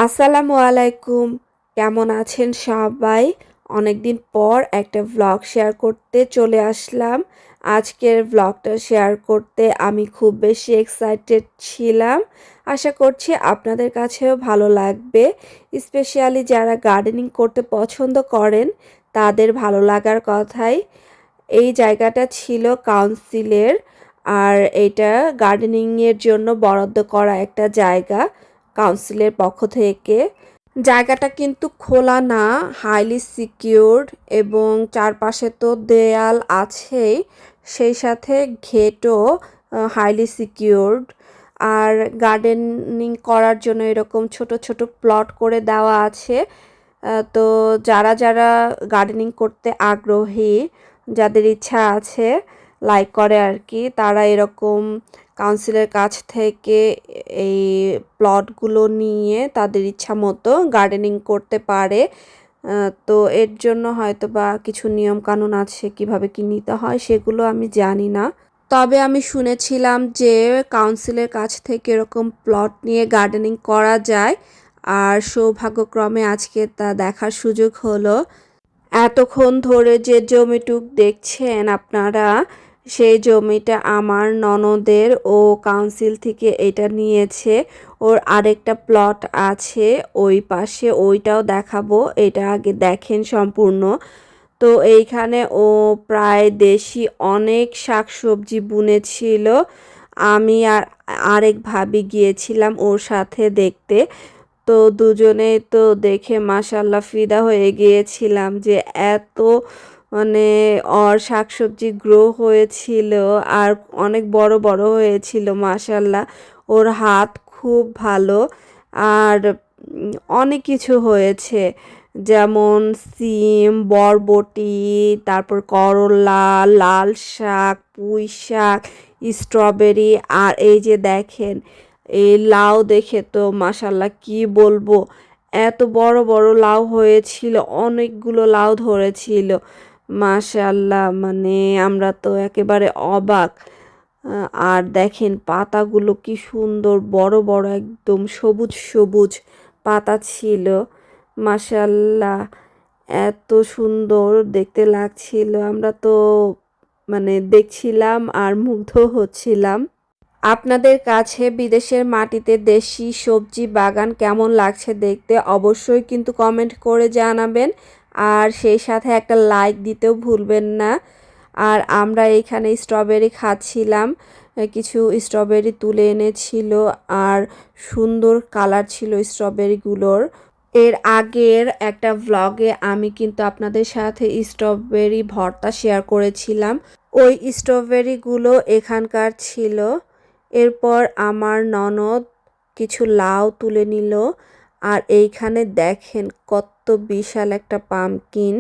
আসসালামু আলাইকুম। কেমন আছেন সবাই? অনেকদিন পর একটা ভ্লগ শেয়ার করতে চলে আসলাম। আজকের ভ্লগটা শেয়ার করতে আমি খুব বেশি এক্সাইটেড ছিলাম। আশা করছি আপনাদের কাছেও ভালো লাগবে। স্পেশালি যারা গার্ডেনিং করতে পছন্দ করেন তাদের ভালো লাগার কথাই। এই জায়গাটা ছিল কাউন্সিলের, আর এটা গার্ডেনিংয়ের জন্য বরাদ্দ করা একটা জায়গা কাউন্সিলের পক্ষ থেকে। জায়গাটা কিন্তু খোলা না, হাইলি সিকিউরড, এবং চারপাশে তো দেয়াল আছেই, সেই সাথে গেটও হাইলি সিকিউরড। আর গার্ডেনিং করার জন্য এরকম ছোট ছোট প্লট করে দেওয়া আছে। তো যারা যারা গার্ডেনিং করতে আগ্রহী, যাদের ইচ্ছা আছে, লাইক করে আর কি, তারা এরকম কাউন্সিলের কাছ থেকে এই প্লটগুলো নিয়ে তাদের ইচ্ছা মতো গার্ডেনিং করতে পারে। তো এর জন্য হয়তো বা কিছু নিয়ম কানুন আছে, কিভাবে কি নিতে হয় সেগুলো আমি জানি না। তবে আমি শুনেছিলাম যে কাউন্সিলের কাছ থেকে এরকম প্লট নিয়ে গার্ডেনিং করা যায়, আর সৌভাগ্যক্রমে আজকে তা দেখার সুযোগ হলো। এতক্ষণ ধরে যে জমিটুক দেখছেন আপনারা, সেই জমিটা আমার ননদের, ও কাউন্সিল থেকে এটা নিয়েছে। ওর আরেকটা প্লট আছে ওই পাশে, ওইটাও দেখাবো, এটা আগে দেখেন সম্পূর্ণ। তো এইখানে ও প্রায় দেশি অনেক শাকসবজি বুনেছিল। আমি আর আরেক ভাবি গিয়েছিলাম ওর সাথে দেখতে। তো দুজনেই তো দেখে মাশাল্লাহ ফিদা হয়ে গিয়েছিলাম যে এত মানে ওর শাকসবজি গ্রো হয়েছিল, আর অনেক বড় বড় হয়েছিল মাশাল্লাহ। ওর হাত খুব ভালো। আর অনেক কিছু হয়েছে, যেমন সিম, বরবটি, তারপর করলা, লাল শাক, পুঁই শাক, স্ট্রবেরি, আর এই যে দেখেন এই লাউ, দেখে তো মাশাল্লাহ কি বলবো, এত বড় বড় লাউ হয়েছিল, অনেকগুলো লাউ ধরেছিল মাশাল্লাহ, মানে আমরা তো একেবারে অবাক। আর দেখেন পাতাগুলো কি সুন্দর, বড় বড় একদম সবুজ সবুজ পাতা ছিল মাশাল্লাহ, এত সুন্দর দেখতে লাগছিল। আমরা তো মানে দেখছিলাম আর মুগ্ধ হচ্ছিলাম। আপনাদের কাছে বিদেশের মাটিতে দেশি সবজি বাগান কেমন লাগছে দেখতে অবশ্যই কিন্তু কমেন্ট করে জানাবেন, আর সেই সাথে একটা লাইক দিতেও ভুলবেন না। আর আমরা এখানে স্ট্রবেরি খাচ্ছিলাম, কিছু স্ট্রবেরি তুলে এনেছিল, আর সুন্দর কালার ছিল স্ট্রবেরিগুলোর। এর আগের একটা ভ্লগে আমি কিন্তু আপনাদের সাথে স্ট্রবেরি ভর্তা শেয়ার করেছিলাম, ওই স্ট্রবেরিগুলো এখানকার ছিল। এরপর আমার ননদ কিছু লাউ তুলে নিল, আর এইখানে দেখেন কত বিশাল একটা পামকিন।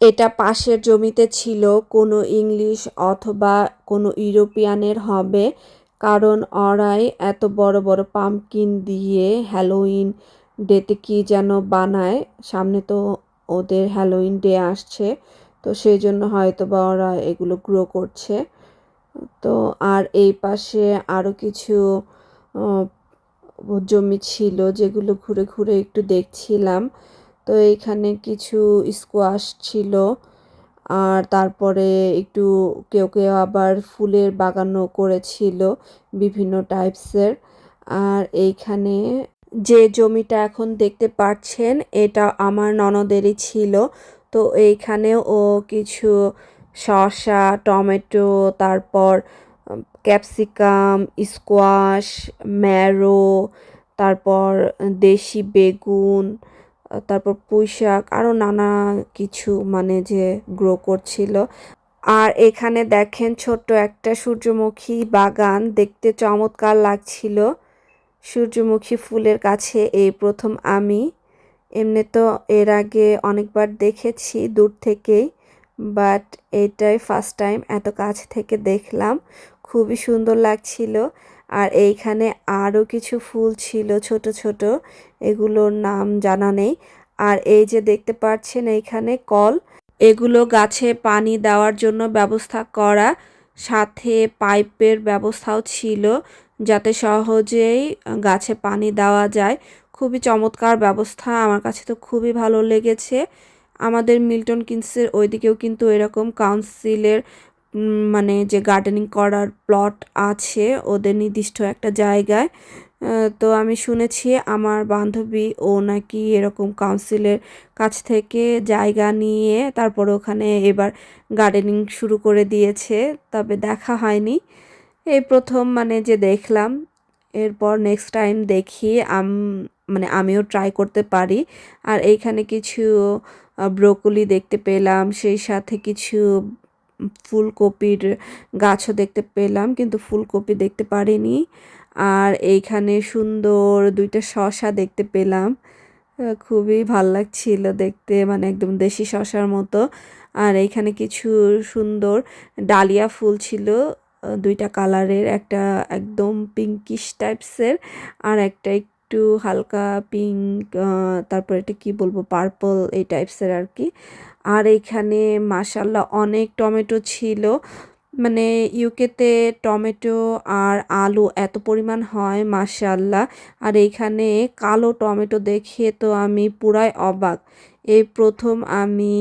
এটা পাশের জমিতে ছিল, কোনো ইংলিশ অথবা কোনো ইউরোপিয়ানের হবে, কারণ ওরাই এত বড় বড় পামকিন দিয়ে হ্যালোইন ডেতে কি যেন বানায়। সামনে তো ওদের হ্যালোইন ডে আসছে, তো সেই জন্য হয়তো বা ওরা এগুলো গ্রো করছে। তো আর এই পাশে আরও কিছু আহ, জমি ছিল যেগুলো ঘুরে ঘুরে একটু দেখছিলাম। তো এইখানে কিছু স্কোয়াশ ছিল, আর তারপরে একটু কেউ কেউ আবার ফুলের বাগানও করেছিল বিভিন্ন টাইপসের। আর এইখানে যে জমিটা এখন দেখতে পাচ্ছেন এটা আমার ননদেরই ছিল। তো এইখানেও ও কিছু শসা, টমেটো, তারপর ক্যাপসিকাম, স্কোয়াশ, ম্যারো, তারপর দেশি বেগুন, তারপর পুঁইশাক, আরও নানা কিছু মানে যে গ্রো করছিল। আর এখানে দেখেন ছোট্ট একটা সূর্যমুখী বাগান, দেখতে চমৎকার লাগছিল। সূর্যমুখী ফুলের কাছে এই প্রথম আমি। এমনি তো এর আগে অনেকবার দেখেছি দূর থেকেই, বাট এটাই ফার্স্ট টাইম এত কাছ থেকে দেখলাম, খুবই সুন্দর লাগছিল। আর এইখানে আরও কিছু ফুল ছিল ছোট ছোট, এগুলোর নাম জানা নেই। আর এই যে দেখতে পাচ্ছেন এইখানে কল, এগুলো গাছে পানি দেওয়ার জন্য ব্যবস্থা করা, সাথে পাইপের ব্যবস্থাও ছিল যাতে সহজেই গাছে পানি দেওয়া যায়। খুবই চমৎকার ব্যবস্থা, আমার কাছে তো খুবই ভালো লেগেছে। আমাদের মিল্টন কিনসের ওইদিকেও কিন্তু এরকম কাউন্সিলের মানে যে গার্ডেনিং করার প্লট আছে ওদের নির্দিষ্ট একটা জায়গায়। তো আমি শুনেছি আমার বান্ধবী ও নাকি এরকম কাউন্সিলের কাছ থেকে জায়গা নিয়ে তারপরে ওখানে এবার গার্ডেনিং শুরু করে দিয়েছে, তবে দেখা হয়নি। এই প্রথম মানে যে দেখলাম, এরপর নেক্সট টাইম দেখি মানে আমিও ট্রাই করতে পারি। আর এইখানে কিছু ব্রোকলি দেখতে পেলাম, সেই সাথে কিছু ফুলকপির গাছও দেখতে পেলাম, কিন্তু ফুলকপি দেখতে পারিনি। আর এইখানে সুন্দর দুইটা শসা দেখতে পেলাম, খুবই ভাল লাগছিল দেখতে, মানে একদম দেশি শসার মতো। আর এইখানে কিছু সুন্দর ডালিয়া ফুল ছিল, দুইটা কালারের, একটা একদম পিঙ্কিশ টাইপসের আর একটা একটু হালকা পিঙ্ক, তারপর এটা কি বলবো পার্পল এই টাইপসের আর কি। আর এইখানে মাশাল্লাহ অনেক টমেটো ছিল, মানে ইউকেতে টমেটো আর আলু এত পরিমাণ হয় মাশাল্লাহ। আর এইখানে কালো টমেটো দেখে তো আমি পুরাই অবাক, এই প্রথম আমি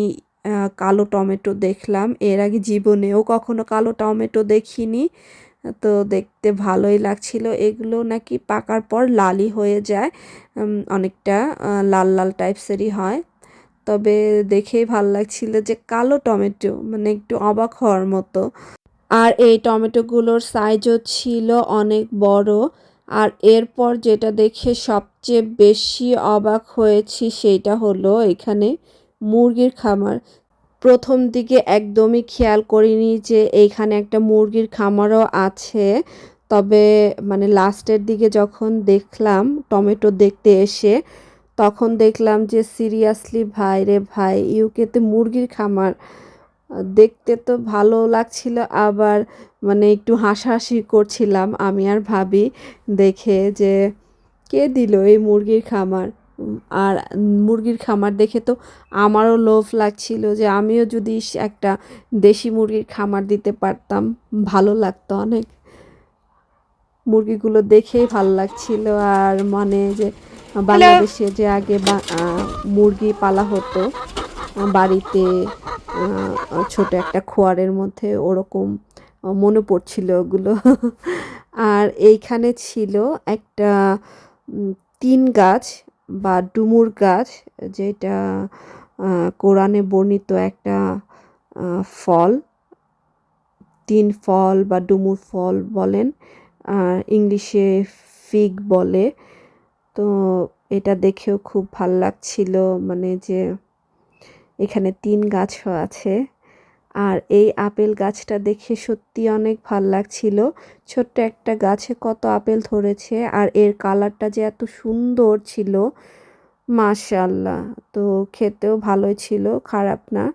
কালো টমেটো দেখলাম, এর আগে জীবনেও কখনো কালো টমেটো দেখিনি। তো দেখতে ভালোই লাগছিল, এগুলো নাকি পাকার পর লালই হয়ে যায়, অনেকটা লাল লাল টাইপসেরই হয়। তবে দেখেই ভাল লাগছিল যে কালো টমেটো, মানে একটু অবাক হওয়ার মতো। আর এই টমেটোগুলোর সাইজও ছিল অনেক বড়। আর এরপর যেটা দেখে সবচেয়ে বেশি অবাক হয়েছি সেইটা হলো এখানে মুরগির খামার। প্রথম দিকে একদমই খেয়াল করিনি যে এইখানে একটা মুরগির খামারও আছে, তবে মানে লাস্টের দিকে যখন দেখলাম টমেটো দেখতে এসে, তখন দেখলাম যে সিরিয়াসলি ভাই রে ভাই, ইউকেতে মুরগির খামার! দেখতে তো ভালো লাগছিল, আবার মানে একটু হাসাহাসি করছিলাম আমি আর ভাবি দেখে যে কে দিল এই মুরগির খামার। আর মুরগির খামার দেখে তো আমারও লোভ লাগছিল যে আমিও যদি একটা দেশি মুরগির খামার দিতে পারতাম, ভালো লাগতো অনেক। মুরগিগুলো দেখেই ভালো লাগছিল, আর মানে যে বাংলাদেশে যে আগে মুরগি পালা হতো বাড়িতে, ছোট একটা খোয়ারের মধ্যে, ওরকম মনে পড়ছিল ওগুলো। আর এইখানে ছিল একটা তিন গাছ বা ডুমুর গাছ, যেটা কোরআনে বর্ণিত একটা ফল, তিন ফল বা ডুমুর ফল বলেন, আর ইংলিশে ফিগ বলে। তো এটা দেখেও খুব ভাল লাগছিল, মানে যে এখানে তিন গাছও আছে। আর এই আপেল গাছটা দেখে সত্যি অনেক ভাল লাগছিল, ছোট্ট একটা গাছে কত আপেল ধরেছে, আর এর কালারটা যে এত সুন্দর ছিল মাশাআল্লাহ। তো খেতেও ভালোই ছিল, খারাপ না,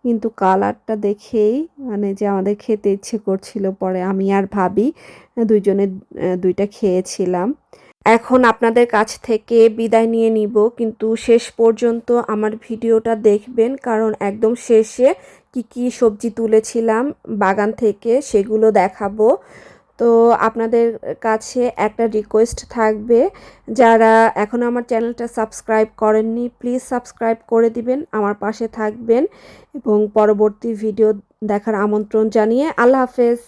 কিন্তু কালারটা দেখেই মানে যে আমাদের খেতে ইচ্ছে করছিল, পরে আমি আর ভাবি দুইজনে দুইটা খেয়েছিলাম। এখন আপনাদের কাছ থেকে বিদায় নিয়ে নিব, কিন্তু শেষ পর্যন্ত আমার ভিডিওটা দেখবেন, কারণ একদম শেষে কি কি সবজি তুলেছিলাম বাগান থেকে সেগুলো দেখাবো। তো আপনাদের কাছে একটা রিকোয়েস্ট থাকবে, যারা এখনও আমার চ্যানেলটা সাবস্ক্রাইব করেননি প্লিজ সাবস্ক্রাইব করে দিবেন, আমার পাশে থাকবেন, এবং পরবর্তী ভিডিও দেখার আমন্ত্রণ জানিয়ে আল্লাহ হাফেজ।